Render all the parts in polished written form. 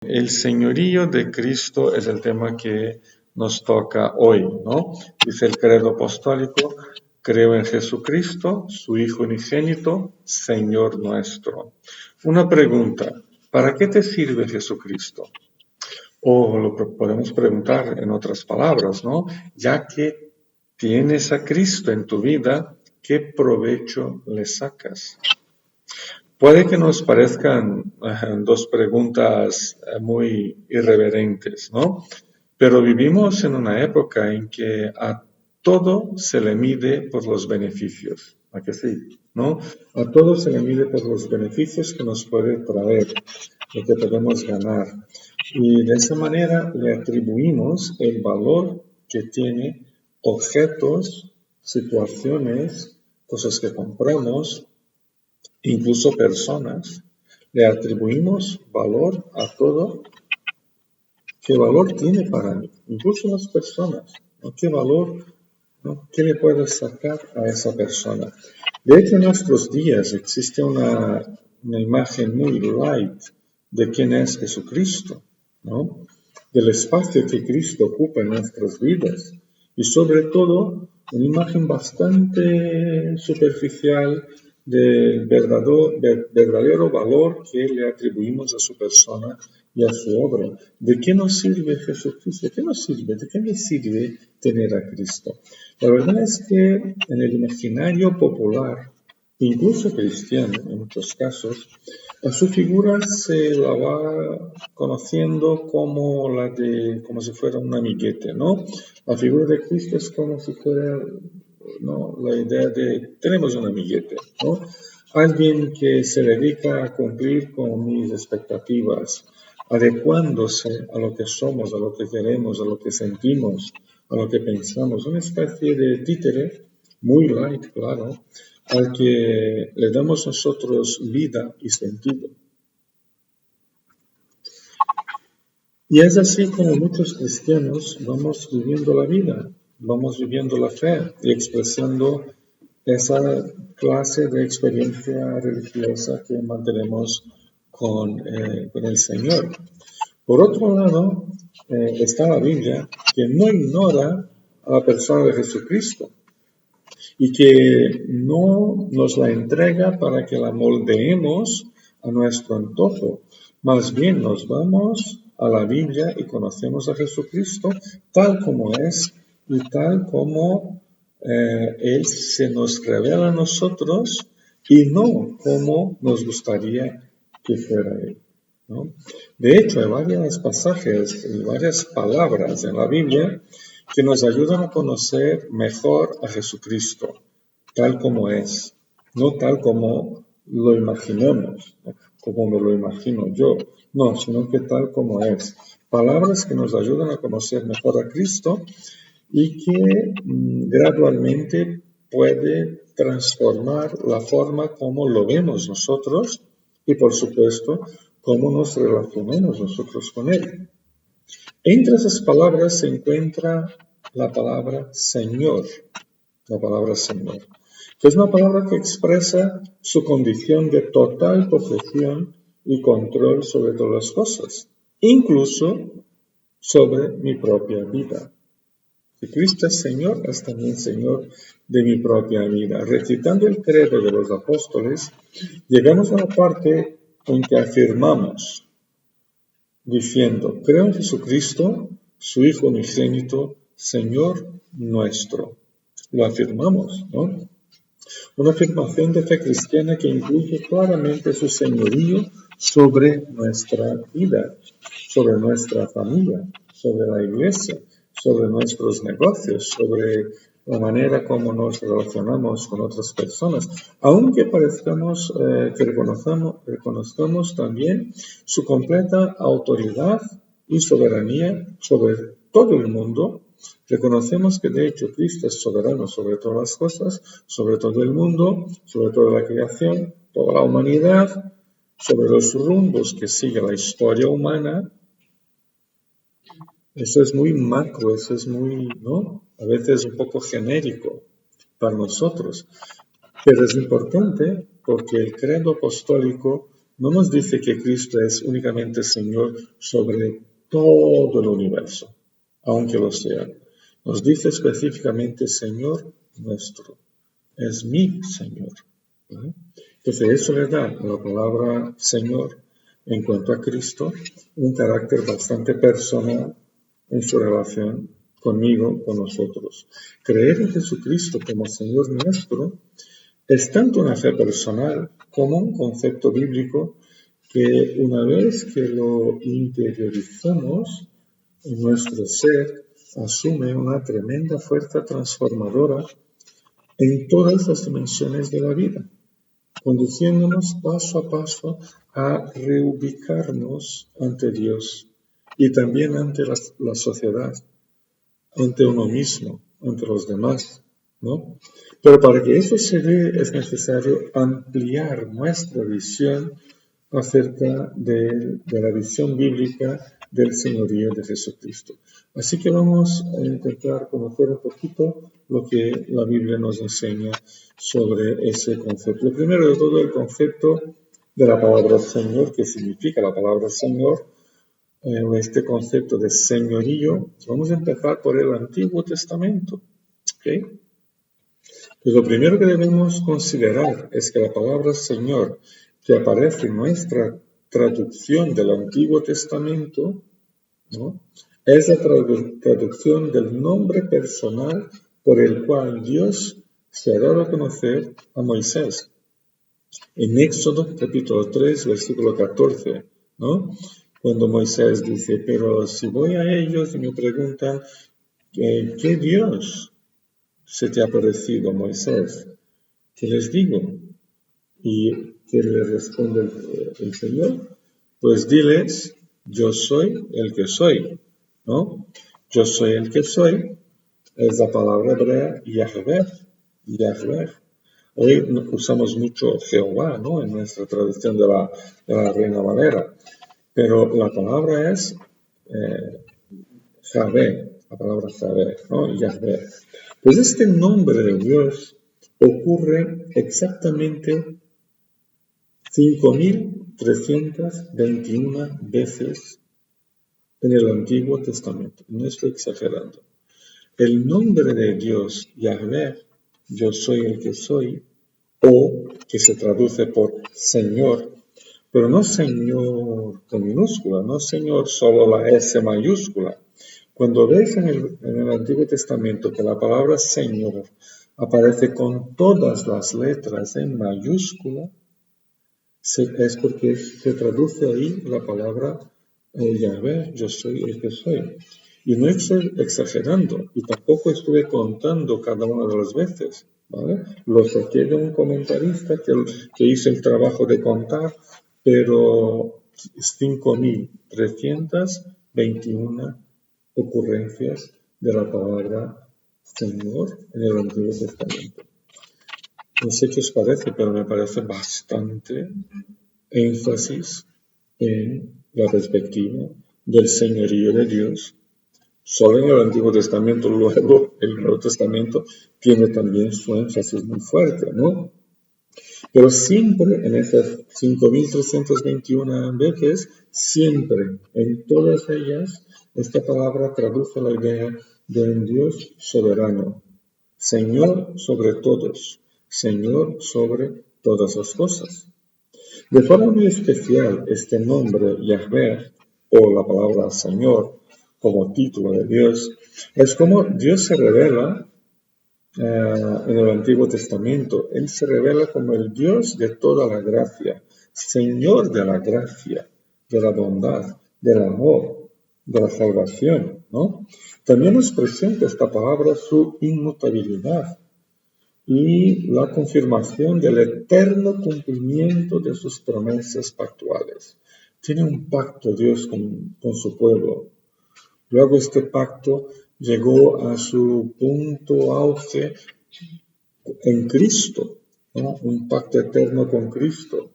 El señorío de Cristo es el tema que nos toca hoy, ¿no? Dice el credo apostólico: creo en Jesucristo, su Hijo unigénito, Señor nuestro. Una pregunta: ¿para qué te sirve Jesucristo? O lo podemos preguntar en otras palabras, ¿no? Ya que tienes a Cristo en tu vida, ¿qué provecho le sacas? Puede que nos parezcan dos preguntas muy irreverentes, ¿no? Pero vivimos en una época en que a todo se le mide por los beneficios, ¿a que sí? ¿No? A todo se le mide por los beneficios que nos puede traer, lo que podemos ganar. Y de esa manera le atribuimos el valor que tiene objetos, situaciones, cosas que compramos, incluso personas. Le atribuimos valor a todo. ¿Qué valor tiene para mí? Incluso las personas, ¿no? ¿Qué valor, no? ¿Qué le puedo sacar a esa persona? De hecho, en nuestros días existe una imagen muy light de quién es Jesucristo, ¿no? Del espacio que Cristo ocupa en nuestras vidas. Y sobre todo, una imagen bastante superficial del verdadero valor que le atribuimos a su persona y a su obra. ¿De qué nos sirve Jesucristo? ¿De qué nos sirve? ¿De qué me sirve tener a Cristo? La verdad es que en el imaginario popular, incluso cristiano en muchos casos, a su figura se la va conociendo como si fuera un amiguete, ¿no? La figura de Cristo es como si fuera, ¿no?, la idea de tenemos un amiguete, ¿no? Alguien que se dedica a cumplir con mis expectativas, adecuándose a lo que somos, a lo que queremos, a lo que sentimos, a lo que pensamos. Una especie de títere, muy light, claro, al que le damos nosotros vida y sentido. Y es así como muchos cristianos vamos viviendo la vida, vamos viviendo la fe y expresando esa clase de experiencia religiosa que mantenemos con el Señor. Por otro lado, está la Biblia, que no ignora a la persona de Jesucristo y que no nos la entrega para que la moldeemos a nuestro antojo. Más bien nos vamos a la Biblia y conocemos a Jesucristo tal como es y tal como Él se nos revela a nosotros y no como nos gustaría que fuera Él, ¿no? De hecho, hay varios pasajes y varias palabras en la Biblia que nos ayudan a conocer mejor a Jesucristo, tal como es, no tal como lo imaginemos, ¿no?, como me lo imagino yo, no, sino que tal como es. Palabras que nos ayudan a conocer mejor a Cristo y que gradualmente puede transformar la forma como lo vemos nosotros y, por supuesto, cómo nos relacionamos nosotros con Él. Entre esas palabras se encuentra la palabra Señor, que es una palabra que expresa su condición de total posesión y control sobre todas las cosas, incluso sobre mi propia vida. Si Cristo es Señor, es también Señor de mi propia vida. Recitando el credo de los apóstoles, llegamos a la parte en que afirmamos, diciendo: creo en Jesucristo, su Hijo unigénito, Señor nuestro. Lo afirmamos, ¿no? Una afirmación de fe cristiana que incluye claramente su señorío sobre nuestra vida, sobre nuestra familia, sobre la iglesia, sobre nuestros negocios, sobre la manera como nos relacionamos con otras personas, aunque parezcamos que reconozcamos también su completa autoridad y soberanía sobre todo el mundo. Reconocemos que de hecho Cristo es soberano sobre todas las cosas, sobre todo el mundo, sobre toda la creación, toda la humanidad, sobre los rumbos que sigue la historia humana. Eso es muy macro, eso es muy, ¿no?, a veces un poco genérico para nosotros, pero es importante porque el credo apostólico no nos dice que Cristo es únicamente Señor sobre todo el universo, aunque lo sea. Nos dice específicamente Señor nuestro. Es mi Señor. ¿Vale? Entonces eso le da a la palabra Señor en cuanto a Cristo un carácter bastante personal en su relación conmigo, con nosotros. Creer en Jesucristo como Señor nuestro es tanto una fe personal como un concepto bíblico que una vez que lo interiorizamos en nuestro ser, asume una tremenda fuerza transformadora en todas las dimensiones de la vida, conduciéndonos paso a paso a reubicarnos ante Dios y también ante la sociedad, ante uno mismo, ante los demás, ¿no? Pero para que eso se dé es necesario ampliar nuestra visión acerca de la visión bíblica del señorío de Jesucristo. Así que vamos a intentar conocer un poquito lo que la Biblia nos enseña sobre ese concepto. Lo primero de todo, el concepto de la palabra Señor, que significa la palabra Señor, este concepto de señorío. Vamos a empezar por el Antiguo Testamento. ¿Okay? Pues lo primero que debemos considerar es que la palabra Señor que aparece en nuestra traducción del Antiguo Testamento, ¿no?, es la traducción del nombre personal por el cual Dios se ha dado a conocer a Moisés. En Éxodo capítulo 3, versículo 14, ¿no?, cuando Moisés dice, pero si voy a ellos y me preguntan, ¿qué Dios se te ha parecido, Moisés? ¿Qué les digo? ¿Y qué le responde el Señor? Pues diles, yo soy el que soy, ¿no? Yo soy el que soy, es la palabra hebrea Yahvé, Yahvé. Hoy usamos mucho Jehová, ¿no?, en nuestra traducción de la Reina Valera, pero la palabra es Javé, la palabra Javé, ¿no?, Yahvé. Pues este nombre de Dios ocurre exactamente 5.321 veces en el Antiguo Testamento. No estoy exagerando. El nombre de Dios, Yahvé, yo soy el que soy, o que se traduce por Señor, pero no Señor con minúscula, no Señor solo la S mayúscula. Cuando ves en el Antiguo Testamento que la palabra Señor aparece con todas las letras en mayúscula, es porque se traduce ahí la palabra Yahvé, yo soy el que soy. Y no estoy exagerando, y tampoco estuve contando cada una de las veces, ¿vale? Lo saqué de un comentarista que hizo el trabajo de contar, pero 5.321 ocurrencias de la palabra Señor en el Antiguo Testamento. No sé qué os parece, pero me parece bastante énfasis en la perspectiva del señorío de Dios. Solo en el Antiguo Testamento, luego el Nuevo Testamento tiene también su énfasis muy fuerte, ¿no? Pero siempre en esas 5.321 veces, siempre en todas ellas, esta palabra traduce la idea de un Dios soberano, Señor sobre todos, Señor sobre todas las cosas. De forma muy especial, este nombre, Yahvé, o la palabra Señor, como título de Dios, es como Dios se revela en el Antiguo Testamento. Él se revela como el Dios de toda la gracia, Señor de la gracia, de la bondad, del amor, de la salvación, ¿no? También nos presenta esta palabra su inmutabilidad y la confirmación del eterno cumplimiento de sus promesas pactuales. Tiene un pacto Dios con su pueblo. Luego este pacto llegó a su punto auge en Cristo, ¿no? Un pacto eterno con Cristo.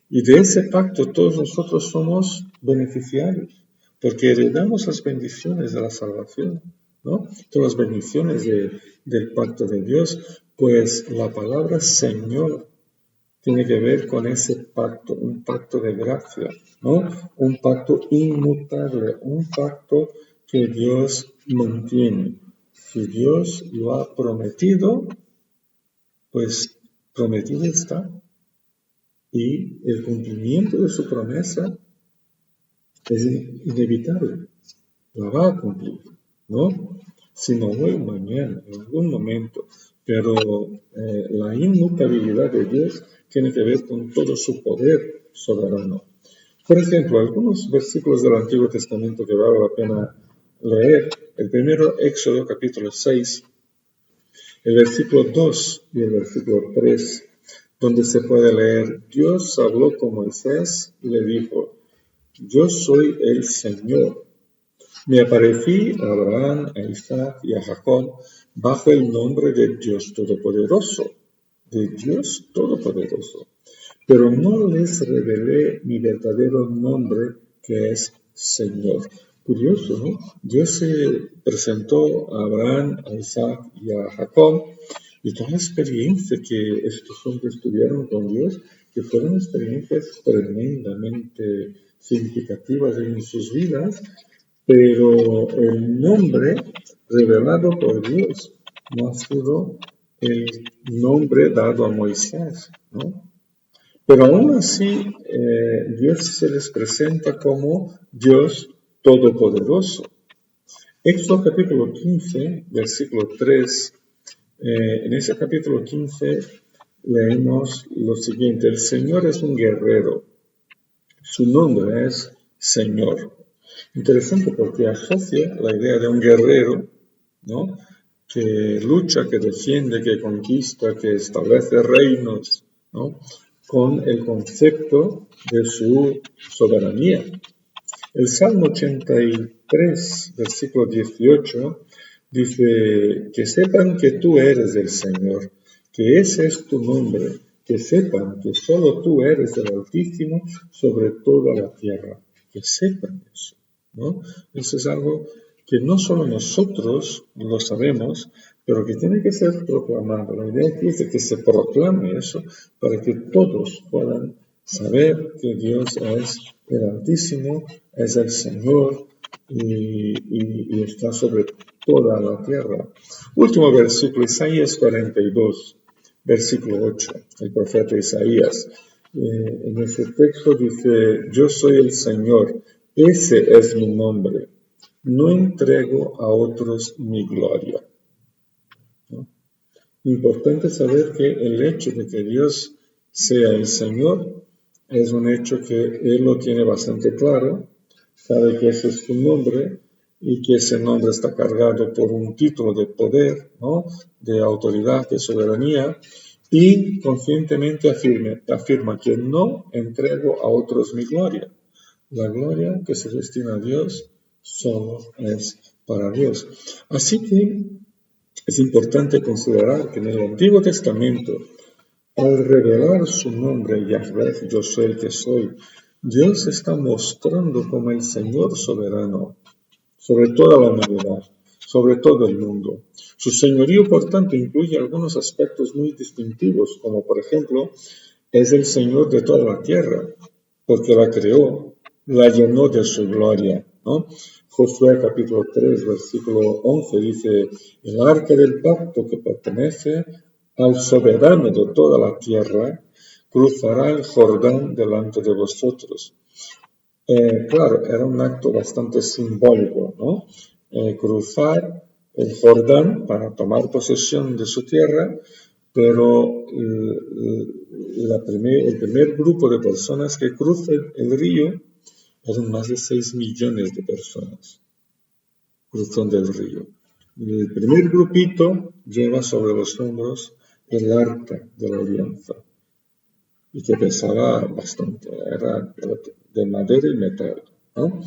Y de ese pacto todos nosotros somos beneficiarios, porque heredamos las bendiciones de la salvación, ¿no? Todas las bendiciones del pacto de Dios. Pues la palabra Señor tiene que ver con ese pacto, un pacto de gracia, ¿no? Un pacto inmutable, un pacto que Dios mantiene. Si Dios lo ha prometido, pues prometido está. Y el cumplimiento de su promesa es inevitable. La va a cumplir, ¿no? Si no hoy, mañana, en algún momento. Pero la inmutabilidad de Dios tiene que ver con todo su poder soberano. Por ejemplo, algunos versículos del Antiguo Testamento que vale la pena leer. El primero, Éxodo capítulo 6, el versículo 2 y el versículo 3, donde se puede leer: Dios habló con Moisés y le dijo: yo soy el Señor. Me aparecí a Abraham, a Isaac y a Jacob bajo el nombre de Dios Todopoderoso, pero no les revelé mi verdadero nombre, que es Señor. Curioso, ¿no? Dios se presentó a Abraham, a Isaac y a Jacob, y toda la experiencia que estos hombres tuvieron con Dios, que fueron experiencias tremendamente significativas en sus vidas, pero el nombre revelado por Dios no ha sido el nombre dado a Moisés, ¿no? Pero aún así, Dios se les presenta como Dios Todopoderoso. Éxodo capítulo 15, versículo 3. En ese capítulo 15 leemos lo siguiente: el Señor es un guerrero, su nombre es Señor. Interesante porque asocia la idea de un guerrero, ¿no?, que lucha, que defiende, que conquista, que establece reinos, ¿no?, con el concepto de su soberanía. El Salmo 83, versículo 18, dice: que sepan que tú eres el Señor, que ese es tu nombre, que sepan que solo tú eres el Altísimo sobre toda la tierra. Que sepan eso, ¿no? Eso es algo que no solo nosotros lo sabemos, pero que tiene que ser proclamado. La idea aquí es de que se proclame eso para que todos puedan saber que Dios es el Altísimo, es el Señor y está sobre toda la tierra. Último versículo, Isaías 42, versículo 8, el profeta Isaías. En ese texto dice: yo soy el Señor, ese es mi nombre, no entrego a otros mi gloria. ¿No? Importante saber que el hecho de que Dios sea el Señor es un hecho que Él lo tiene bastante claro, sabe que ese es su nombre y que ese nombre está cargado por un título de poder, ¿no?, de autoridad, de soberanía, y conscientemente afirma que no entrego a otros mi gloria. La gloria que se destina a Dios solo es para Dios. Así que es importante considerar que en el Antiguo Testamento, al revelar su nombre, Yahvé, yo soy el que soy, Dios está mostrando como el Señor soberano sobre toda la humanidad, sobre todo el mundo. Su señorío, por tanto, incluye algunos aspectos muy distintivos, como por ejemplo, es el Señor de toda la tierra, porque la creó, la llenó de su gloria, ¿no? Josué capítulo 3, versículo 11 dice: el arca del pacto que pertenece al soberano de toda la tierra cruzará el Jordán delante de vosotros. Claro, era un acto bastante simbólico, ¿no? Cruzar el Jordán para tomar posesión de su tierra, pero el primer grupo de personas que cruza el río eran más de 6 millones de personas cruzando el río. El primer grupito lleva sobre los hombros el arca de la alianza, y que pesaba bastante, era de madera y metal, ¿no?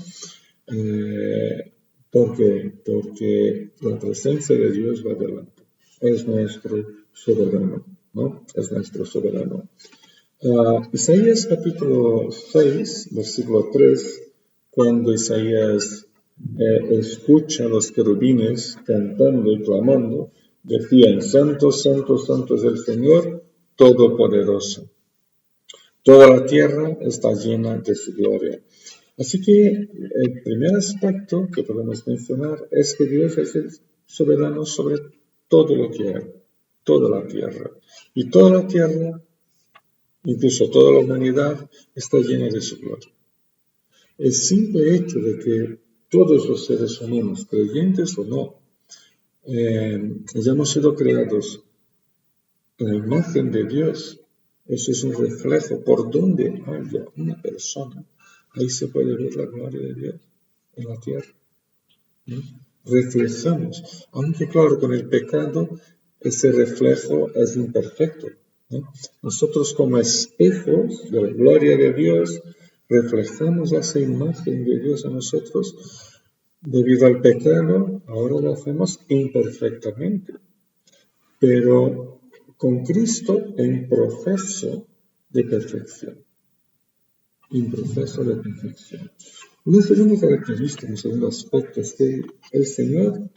¿Por qué? Porque la presencia de Dios va delante, es nuestro soberano, ¿no? Es nuestro soberano. Isaías capítulo 6, versículo 3, cuando Isaías escucha a los querubines cantando y clamando, decían: santo, santo, santo es el Señor Todopoderoso. Toda la tierra está llena de su gloria. Así que el primer aspecto que podemos mencionar es que Dios es el soberano sobre todo lo que hay, toda la tierra. Y toda la tierra, incluso toda la humanidad, está llena de su gloria. El simple hecho de que todos los seres humanos, creyentes o no, hayamos sido creados a la imagen de Dios, eso es un reflejo. Por donde haya una persona, ahí se puede ver la gloria de Dios en la tierra. ¿No? Reflejamos, aunque claro, con el pecado ese reflejo es imperfecto, ¿no? Nosotros como espejos de la gloria de Dios reflejamos esa imagen de Dios a nosotros. Debido al pecado, ahora lo hacemos imperfectamente, pero con Cristo en proceso de perfección. En proceso de perfección. Una segunda característica, un segundo aspecto es que el Señor,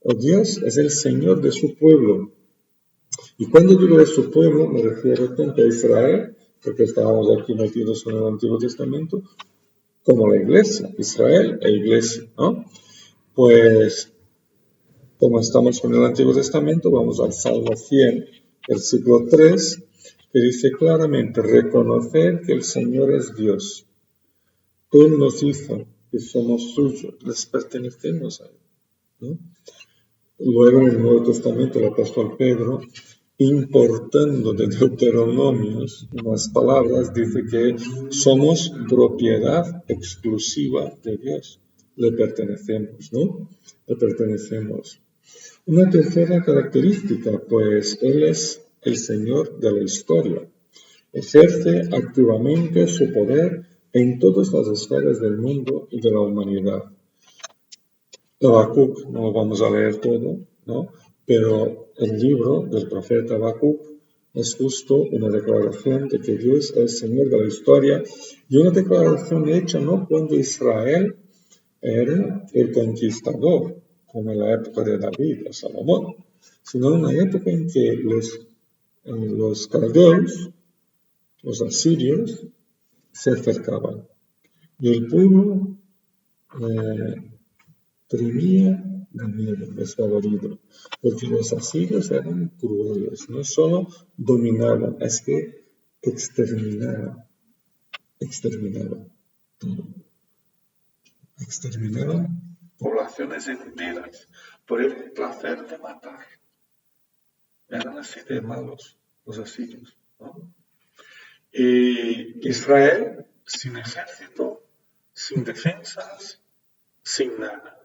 o Dios, es el Señor de su pueblo. Y cuando digo de su pueblo, me refiero tanto a Israel, porque estábamos aquí metidos en el Antiguo Testamento, como la Iglesia, Israel e Iglesia, ¿no? Pues, como estamos con el Antiguo Testamento, vamos al Salmo 100, versículo 3, que dice claramente, reconocer que el Señor es Dios. Él nos hizo, que somos suyos, les pertenecemos a Él, ¿no? Luego en el Nuevo Testamento el apóstol Pedro, importando de Deuteronomios unas palabras, dice que somos propiedad exclusiva de Dios. Le pertenecemos, ¿no? Le pertenecemos. Una tercera característica, pues Él es el Señor de la historia. Ejerce activamente su poder en todas las esferas del mundo y de la humanidad. Habacuc, no lo vamos a leer todo, ¿no? Pero el libro del profeta Habacuc es justo una declaración de que Dios es Señor de la historia y una declaración hecha no cuando Israel era el conquistador, como en la época de David o Salomón, sino en una época en que los caldeos, los asirios, se acercaban. Y el pueblo temía de miedo, desfavorido, porque los asirios eran crueles, no solo dominaban, es que exterminaban todo. Exterminaban poblaciones enteras por el placer de matar. Eran así de malos los asirios, ¿no? Y Israel, sin ejército, sin defensas, sin nada.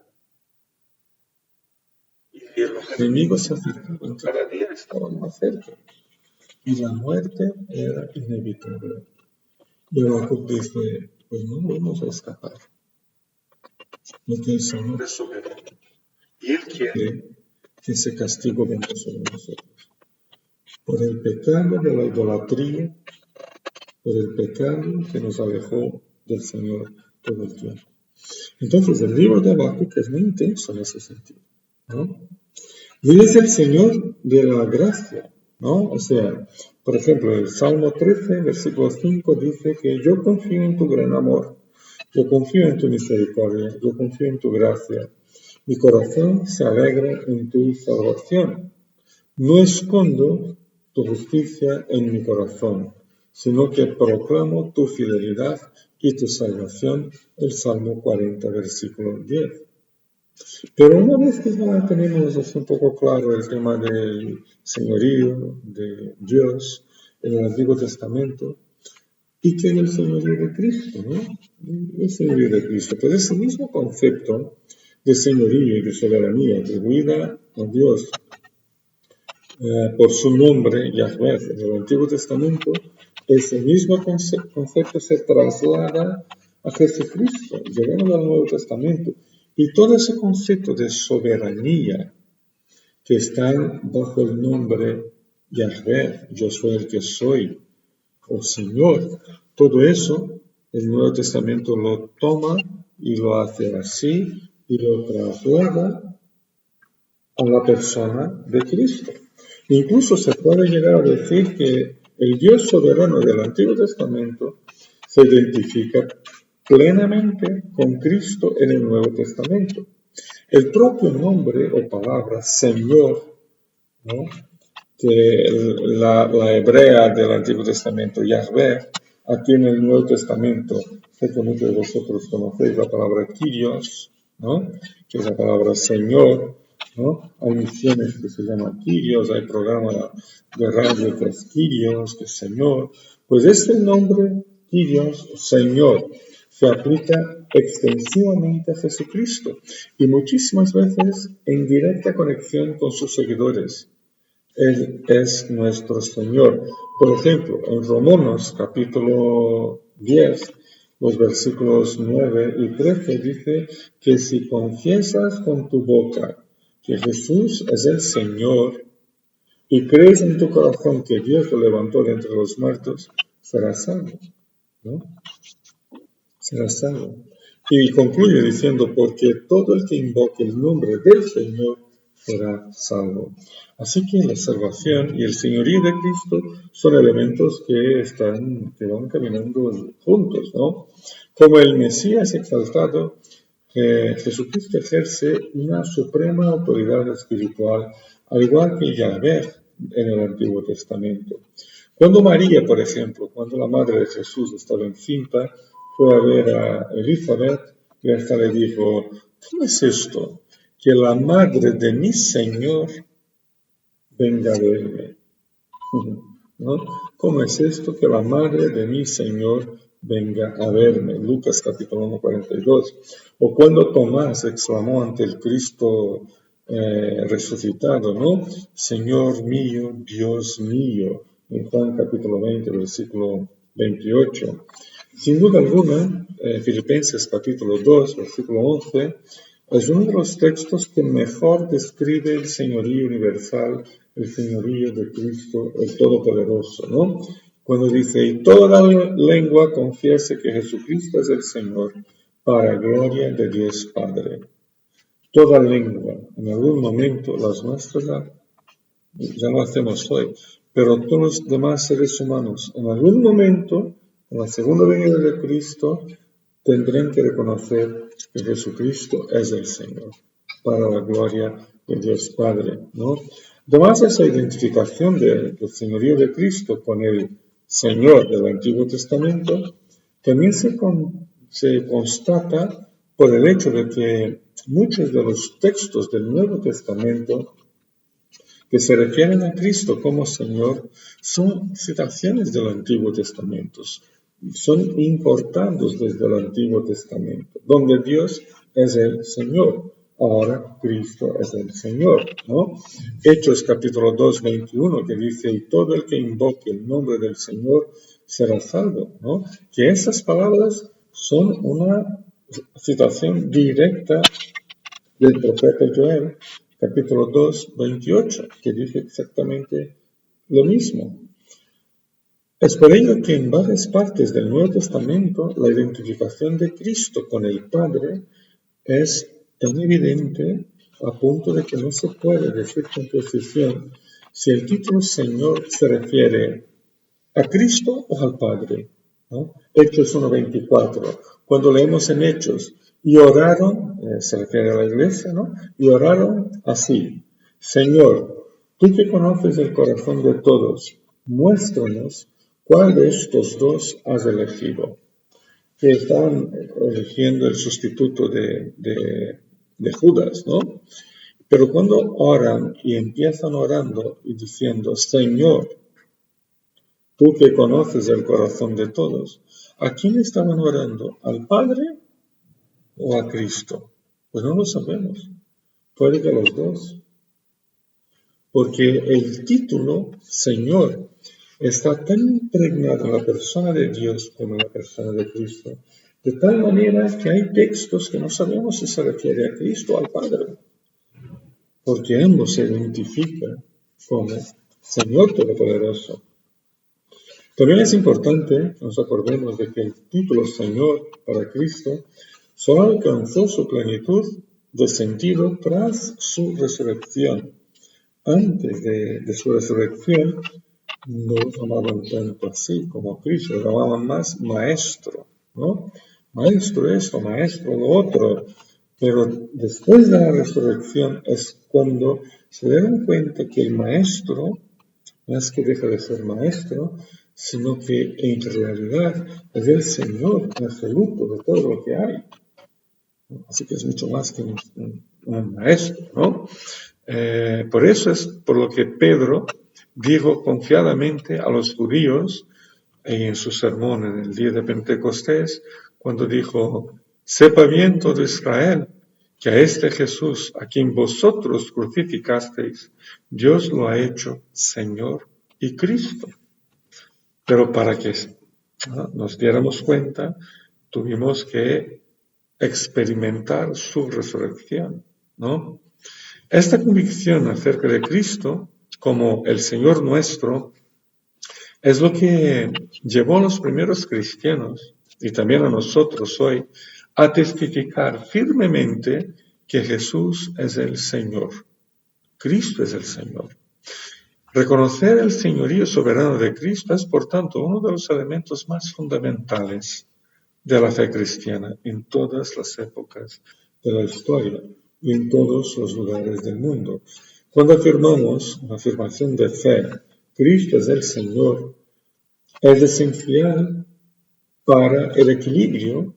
Y los enemigos se acercaban, cada día estaban más cerca. Y la muerte era inevitable. Y Habacuc dice, pues no vamos a escapar. Porque el Señor es soberano. Y Él quiere que ese castigo venga sobre nosotros. Por el pecado de la idolatría, por el pecado que nos alejó del Señor todo el tiempo. Entonces el libro de Habacuc es muy intenso en ese sentido, ¿no? Y Él es el Señor de la gracia, ¿no? O sea, por ejemplo, el Salmo 13, versículo 5 dice que yo confío en tu gran amor, yo confío en tu misericordia, yo confío en tu gracia. Mi corazón se alegra en tu salvación. No escondo tu justicia en mi corazón, sino que proclamo tu fidelidad y tu salvación, el Salmo 40, versículo 10. Pero una vez que ya tenemos así un poco claro el tema del señorío de Dios en el Antiguo Testamento, y que en el señorío de Cristo, ¿no? El señorío de Cristo, pues ese mismo concepto de señorío y de soberanía atribuida a Dios por su nombre, Yahweh, en el Antiguo Testamento, ese mismo concepto se traslada a Jesucristo, llegando al Nuevo Testamento. Y todo ese concepto de soberanía que está bajo el nombre Yahweh, yo soy el que soy, o Señor, todo eso el Nuevo Testamento lo toma y lo hace así y lo traslada a la persona de Cristo. Incluso se puede llegar a decir que El Dios soberano del Antiguo Testamento se identifica plenamente con Cristo en el Nuevo Testamento. El propio nombre o palabra Señor, ¿no?, que la hebrea del Antiguo Testamento, Yahvé, aquí en el Nuevo Testamento, sé que muchos de vosotros conocéis la palabra Kyrios, ¿no?, que es la palabra Señor, ¿no? Hay misiones que se llaman Kyrios, hay programas de radio que es Kyrios, que es Señor. Pues este nombre, Kyrios, Señor, se aplica extensivamente a Jesucristo y muchísimas veces en directa conexión con sus seguidores. Él es nuestro Señor. Por ejemplo, en Romanos capítulo 10, los versículos 9 y 13 dice que si confiesas con tu boca que Jesús es el Señor y crees en tu corazón que Dios lo levantó de entre los muertos, serás salvo, ¿no? Serás salvo. Y concluye diciendo, porque todo el que invoque el nombre del Señor será salvo. Así que la salvación y el señorío de Cristo son elementos que van caminando juntos, ¿no? Como el Mesías exaltado, Jesucristo ejerce una suprema autoridad espiritual, al igual que Yahvé en el Antiguo Testamento. Cuando María, por ejemplo, cuando la madre de Jesús estaba encinta, fue a ver a Elizabeth y esta le dijo, ¿cómo es esto? Que la madre de mi Señor venga a verme. ¿No? ¿Cómo es esto? Que la madre de mi Señor venga a verme. Lucas capítulo 1, 42. O cuando Tomás exclamó ante el Cristo resucitado, ¿no? Señor mío, Dios mío. En Juan capítulo 20, versículo 28. Sin duda alguna, Filipenses capítulo 2, versículo 11, es uno de los textos que mejor describe el señorío universal, el señorío de Cristo, el Todopoderoso, ¿no? Cuando dice, y toda lengua confiese que Jesucristo es el Señor, para gloria de Dios Padre. Toda lengua, en algún momento, las nuestras ya lo hacemos hoy, pero todos los demás seres humanos, en algún momento, en la segunda venida de Cristo, tendrán que reconocer que Jesucristo es el Señor, para la gloria de Dios Padre, ¿no? Además, esa identificación del señorío de Cristo con el Señor del Antiguo Testamento también se constata por el hecho de que muchos de los textos del Nuevo Testamento que se refieren a Cristo como Señor son citaciones del Antiguo Testamento, son importados desde el Antiguo Testamento, donde Dios es el Señor. Ahora Cristo es el Señor, ¿no? Hechos capítulo 2, 21, que dice, y todo el que invoque el nombre del Señor será salvo, ¿no? Que esas palabras son una citación directa del profeta Joel, capítulo 2, 28, que dice exactamente lo mismo. Es por ello que en varias partes del Nuevo Testamento la identificación de Cristo con el Padre es tan evidente a punto de que no se puede decir con precisión si el título Señor se refiere a Cristo o al Padre, ¿no? Hechos 1:24. Cuando leemos en Hechos, y oraron, se refiere a la iglesia, ¿no? Y oraron así, Señor, tú que conoces el corazón de todos, muéstranos cuál de estos dos has elegido. Que estaban eligiendo el sustituto de Judas, ¿no? Pero cuando oran y empiezan orando y diciendo, Señor, tú que conoces el corazón de todos, ¿a quién estaban orando? ¿Al Padre o a Cristo? Pues no lo sabemos. Puede que los dos. Porque el título, Señor, está tan impregnado en la persona de Dios como en la persona de Cristo, de tal manera que hay textos que no sabemos si se refiere a Cristo o al Padre, porque ambos se identifican como Señor Todopoderoso. También es importante que nos acordemos de que el título Señor para Cristo solo alcanzó su plenitud de sentido tras su resurrección. Antes de su resurrección, no lo llamaban tanto así como Cristo, lo llamaban más maestro, ¿no? Maestro esto, maestro lo otro. Pero después de la resurrección es cuando se dan cuenta que el maestro no es que deja de ser maestro, sino que en realidad es el Señor absoluto de todo lo que hay. Así que es mucho más que un maestro, ¿no? Por eso es por lo que Pedro dijo confiadamente a los judíos en su sermón en el día de Pentecostés, cuando dijo, sepa bien todo Israel, que a este Jesús, a quien vosotros crucificasteis, Dios lo ha hecho Señor y Cristo. Pero para que nos diéramos cuenta, tuvimos que experimentar su resurrección, ¿no? Esta convicción acerca de Cristo como el Señor nuestro es lo que llevó a los primeros cristianos y también a nosotros hoy a testificar firmemente que Jesús es el Señor. Cristo es el Señor. Reconocer el señorío soberano de Cristo es, por tanto, uno de los elementos más fundamentales de la fe cristiana en todas las épocas de la historia y en todos los lugares del mundo. Cuando afirmamos una afirmación de fe, Cristo es el Señor, es esencial para el equilibrio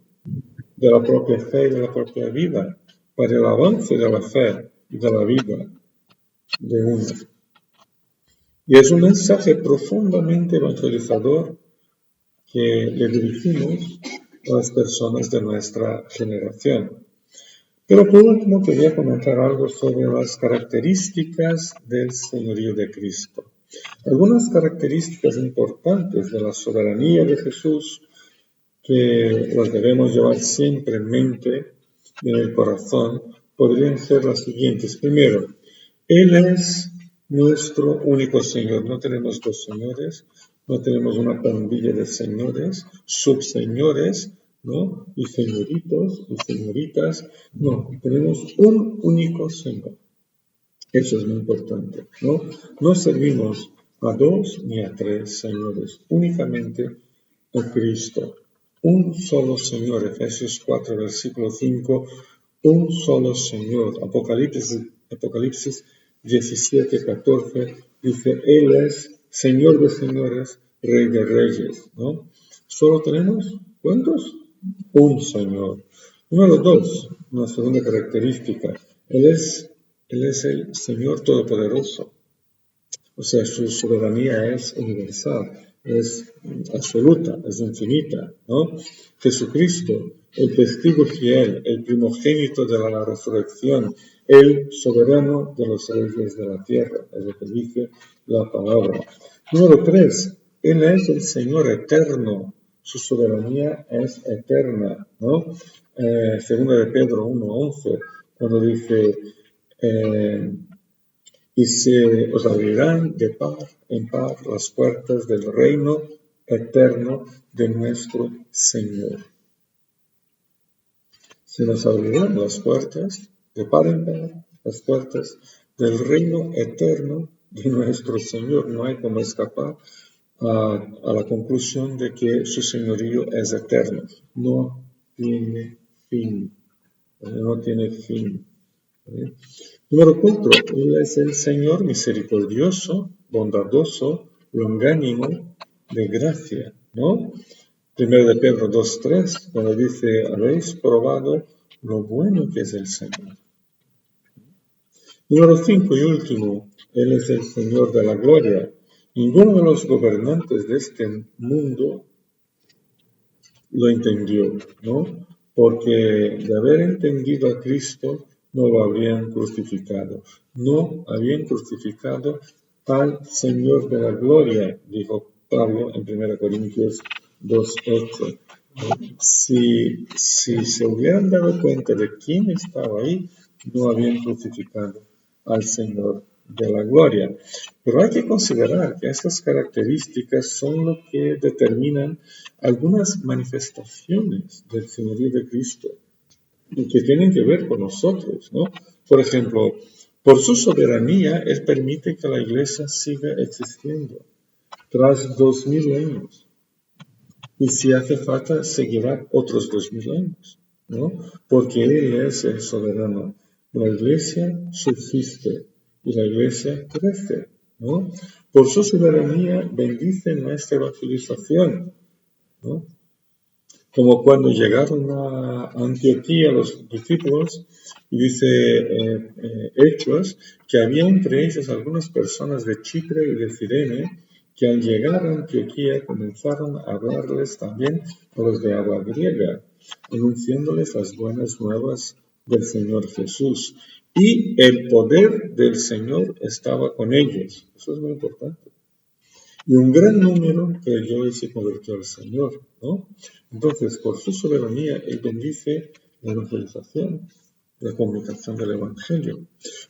de la propia fe y de la propia vida, para el avance de la fe y de la vida de uno. Y es un mensaje profundamente evangelizador que le dirigimos a las personas de nuestra generación. Pero por último quería comentar algo sobre las características del señorío de Cristo. Algunas características importantes de la soberanía de Jesús que las debemos llevar siempre en mente y en el corazón podrían ser las siguientes. Primero, Él es nuestro único Señor. No tenemos dos señores, no tenemos una pandilla de señores, subseñores, ¿no? Y señoritos y señoritas. No, tenemos un único Señor. Eso es muy importante, ¿no? No servimos a dos ni a tres señores, únicamente a Cristo. Un solo Señor, Efesios 4, versículo 5, un solo Señor. Apocalipsis 17, 14, dice, Él es Señor de señores, Rey de reyes, ¿no? Solo tenemos, ¿cuántos? Un Señor. Número 2, una segunda característica, Él es el Señor Todopoderoso. O sea, su soberanía es universal, es absoluta, es infinita, ¿no? Jesucristo, el testigo fiel, el primogénito de la resurrección, el soberano de los reyes de la tierra, es lo que dice la palabra. Número 3, Él es el Señor eterno, su soberanía es eterna, ¿no? Segunda de Pedro 1:11, cuando dice... y se os abrirán de par en par las puertas del reino eterno de nuestro Señor. Se nos abrirán las puertas de par en par, las puertas del reino eterno de nuestro Señor. No hay como escapar a la conclusión de que su señorío es eterno. No tiene fin. No tiene fin. Número 4, Él es el Señor misericordioso, bondadoso, longánimo, de gracia, ¿no? Primero de Pedro 2:3, cuando dice, habéis probado lo bueno que es el Señor. Número 5 y último, Él es el Señor de la gloria. Ninguno de los gobernantes de este mundo lo entendió, ¿no? Porque de haber entendido a Cristo, no lo habrían crucificado. No habían crucificado al Señor de la gloria, dijo Pablo en 1 Corintios 2:8. Si se hubieran dado cuenta de quién estaba ahí, no habían crucificado al Señor de la gloria. Pero hay que considerar que estas características son lo que determinan algunas manifestaciones del señorío de Cristo y que tienen que ver con nosotros, ¿no? Por ejemplo, por su soberanía, Él permite que la iglesia siga existiendo. tras 2000 años. Y si hace falta, seguirá otros 2000 años, ¿no? Porque Él es el soberano. La Iglesia subsiste y la Iglesia crece, ¿no? Por su soberanía bendice nuestra evangelización, ¿no? Como cuando llegaron a Antioquía los discípulos, y dice Hechos, que había entre ellos algunas personas de Chipre y de Cirene, que al llegar a Antioquía comenzaron a hablarles también a los de habla griega, anunciándoles las buenas nuevas del Señor Jesús. Y el poder del Señor estaba con ellos. Eso es muy importante. Y un gran número creyó y se convirtió al Señor, ¿no? Entonces, por su soberanía, Él bendice la evangelización, la comunicación del Evangelio.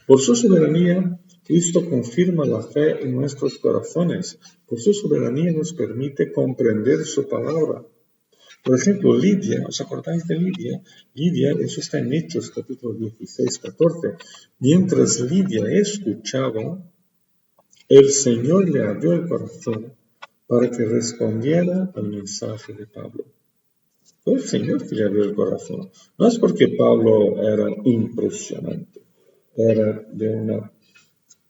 Por su soberanía, Cristo confirma la fe en nuestros corazones. Por su soberanía nos permite comprender su palabra. Por ejemplo, Lidia, ¿os acordáis de Lidia? Lidia, eso está en Hechos, capítulo 16, 14. Mientras Lidia escuchaba, el Señor le abrió el corazón para que respondiera al mensaje de Pablo. Fue el Señor que le abrió el corazón. No es porque Pablo era impresionante, era de una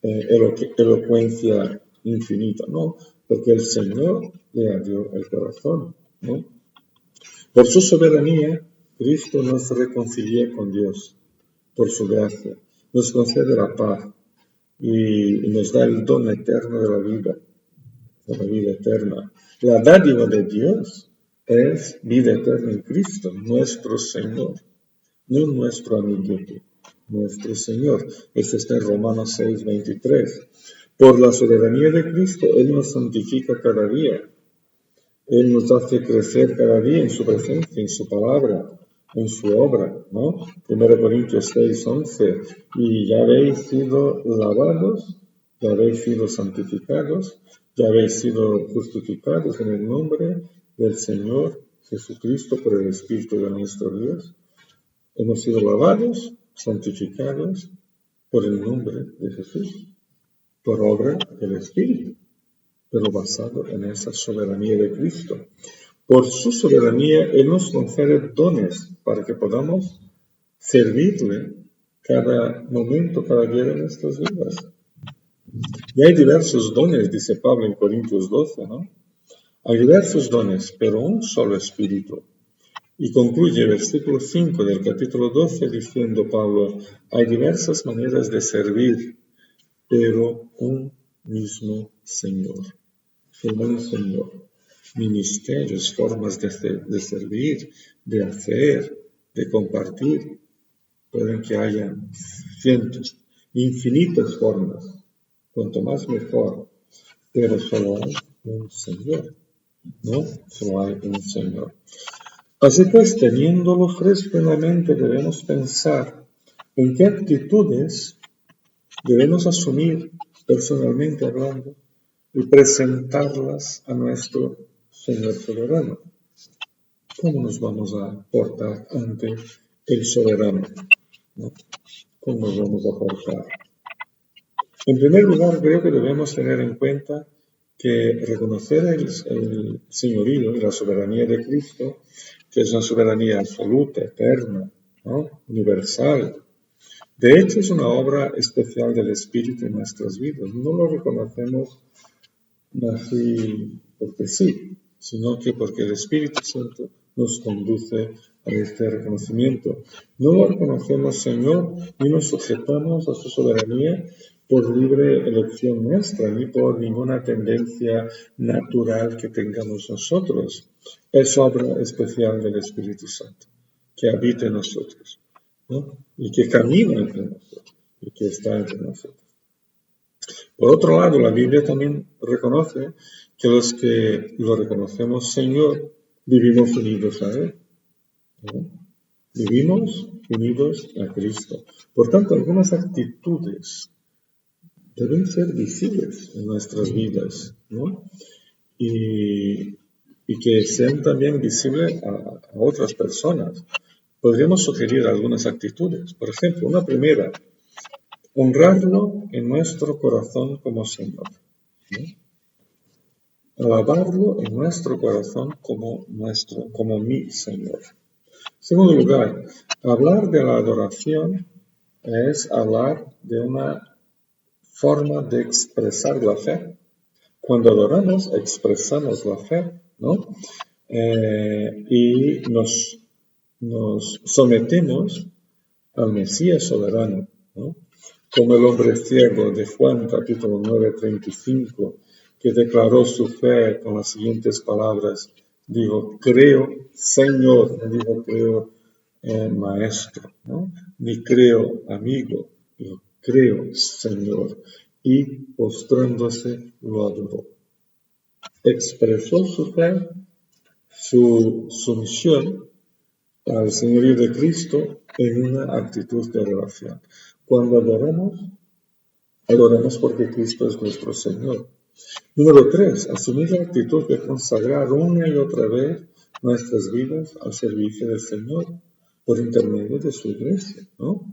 elocuencia infinita, no, porque el Señor le abrió el corazón, ¿no? Por su soberanía, Cristo nos reconcilia con Dios, por su gracia, nos concede la paz y nos da el don eterno de la vida eterna. La dádiva de Dios es vida eterna en Cristo, nuestro Señor, no nuestro amiguete, nuestro Señor. Esto está en Romanos 6, 23. Por la soberanía de Cristo, Él nos santifica cada día. Él nos hace crecer cada día en su presencia, en su palabra, en su obra, ¿no? 1 Corintios 6, 11. Y ya habéis sido lavados, ya habéis sido santificados, ya habéis sido justificados en el nombre del Señor Jesucristo por el Espíritu de nuestro Dios. Hemos sido lavados, santificados por el nombre de Jesús, por obra del Espíritu, pero basado en esa soberanía de Cristo. Por su soberanía, Él nos concede dones para que podamos servirle cada momento, cada día de nuestras vidas. Y hay diversos dones, dice Pablo en Corintios 12, ¿no? Hay diversos dones, pero un solo Espíritu. Y concluye el versículo 5 del capítulo 12 diciendo Pablo, hay diversas maneras de servir, pero un mismo Señor. Un Señor. Ministerios, formas de servir, de hacer, de compartir. Pueden que haya cientos, infinitas formas. Cuanto más mejor. Pero solo hay un Señor. ¿No? Solo hay un Señor. Así pues, teniéndolo fresco en la mente, debemos pensar en qué actitudes debemos asumir personalmente hablando y presentarlas a nuestro Señor soberano. ¿Cómo nos vamos a portar ante el soberano? ¿No? ¿Cómo nos vamos a portar? En primer lugar, creo que debemos tener en cuenta que reconocer el señorío y la soberanía de Cristo, que es una soberanía absoluta, eterna, ¿no? Universal. De hecho, es una obra especial del Espíritu en nuestras vidas. No lo reconocemos así porque sí, sino que porque el Espíritu Santo nos conduce a este reconocimiento. No lo reconocemos, Señor, ni nos sujetamos a su soberanía por libre elección nuestra, ni por ninguna tendencia natural que tengamos nosotros. Es obra especial del Espíritu Santo, que habita en nosotros, ¿no? Y que camina entre nosotros, y que está entre nosotros. Por otro lado, la Biblia también reconoce que los que lo reconocemos Señor, vivimos unidos a Él, ¿no? Vivimos unidos a Cristo. Por tanto, algunas actitudes deben ser visibles en nuestras vidas, ¿no? Y que sean también visibles a otras personas. Podríamos sugerir algunas actitudes. Por ejemplo, una primera, honrarlo en nuestro corazón como Señor, ¿no? alabarlo en nuestro corazón como mi Señor. Segundo lugar, hablar de la adoración es hablar de una forma de expresar la fe. Cuando adoramos, expresamos la fe, ¿no? Y nos sometemos al Mesías soberano, ¿no? Como el hombre ciego de Juan, capítulo 9, 35, que declaró su fe con las siguientes palabras. Dijo, creo, Señor, no dijo, creo, maestro, ¿no? Ni creo, amigo, dijo, creo, Señor. Y postrándose lo adoró. Expresó su fe, su sumisión al señorío de Cristo en una actitud de adoración. Cuando adoramos porque Cristo es nuestro Señor. Número 3, asumir la actitud de consagrar una y otra vez nuestras vidas al servicio del Señor por intermedio de su iglesia, ¿no?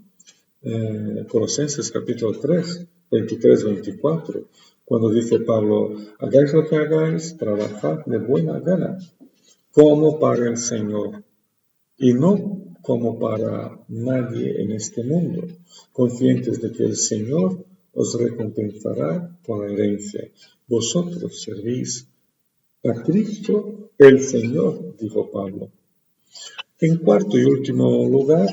Colosenses capítulo 3, 23-24, cuando dice Pablo, hagáis lo que hagáis, trabajad de buena gana, como para el Señor, y no como para nadie en este mundo, conscientes de que el Señor os recompensará con la herencia. Vosotros servís a Cristo el Señor, dijo Pablo. En cuarto y último lugar,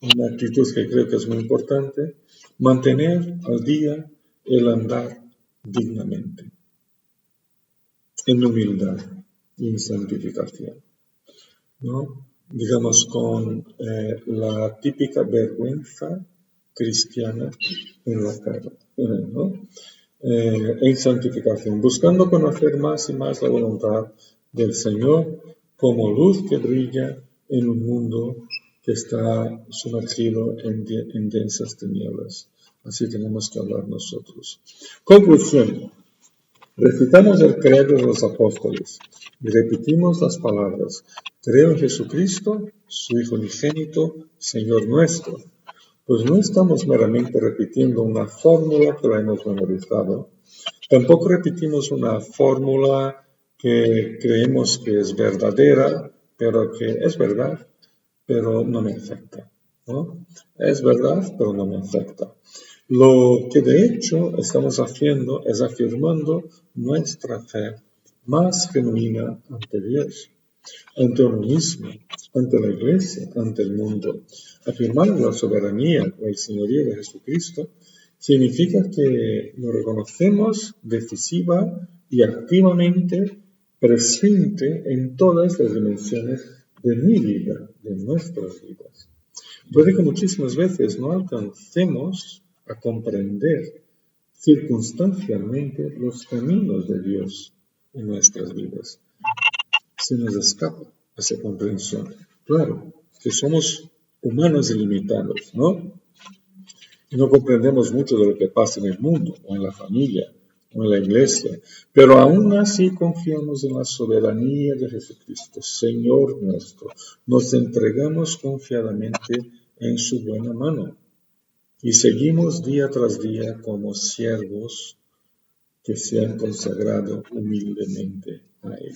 una actitud que creo que es muy importante, mantener al día el andar dignamente, en humildad y en santificación, ¿no? Digamos, con la típica vergüenza cristiana en la cara, ¿no? En santificación, buscando conocer más y más la voluntad del Señor como luz que brilla en un mundo que está sumergido en densas tinieblas. Así tenemos que hablar nosotros. Conclusión. Recitamos el credo de los apóstoles y repetimos las palabras, creo en Jesucristo, su Hijo unigénito, Señor nuestro. Pues no estamos meramente repitiendo una fórmula que la hemos memorizado, tampoco repetimos una fórmula que creemos que es verdadera, pero que es verdad, pero no me afecta, ¿no? Es verdad, pero no me afecta. Lo que de hecho estamos haciendo es afirmando nuestra fe más genuina ante Dios, ante uno mismo, ante la Iglesia, ante el mundo. Afirmar la soberanía o el señorío de Jesucristo significa que lo reconocemos decisiva y activamente presente en todas las dimensiones de mi vida, de nuestras vidas. Puede que muchísimas veces no alcancemos a comprender circunstancialmente los caminos de Dios en nuestras vidas. Se nos escapa esa comprensión. Claro, que somos humanos ilimitados, ¿no? Y no comprendemos mucho de lo que pasa en el mundo, o en la familia, o en la iglesia, pero aún así confiamos en la soberanía de Jesucristo, Señor nuestro. Nos entregamos confiadamente en su buena mano y seguimos día tras día como siervos que se han consagrado humildemente a Él.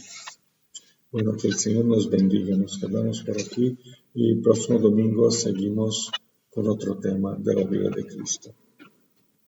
Bueno, que el Señor nos bendiga. Nos quedamos por aquí y el próximo domingo seguimos con otro tema de la vida de Cristo.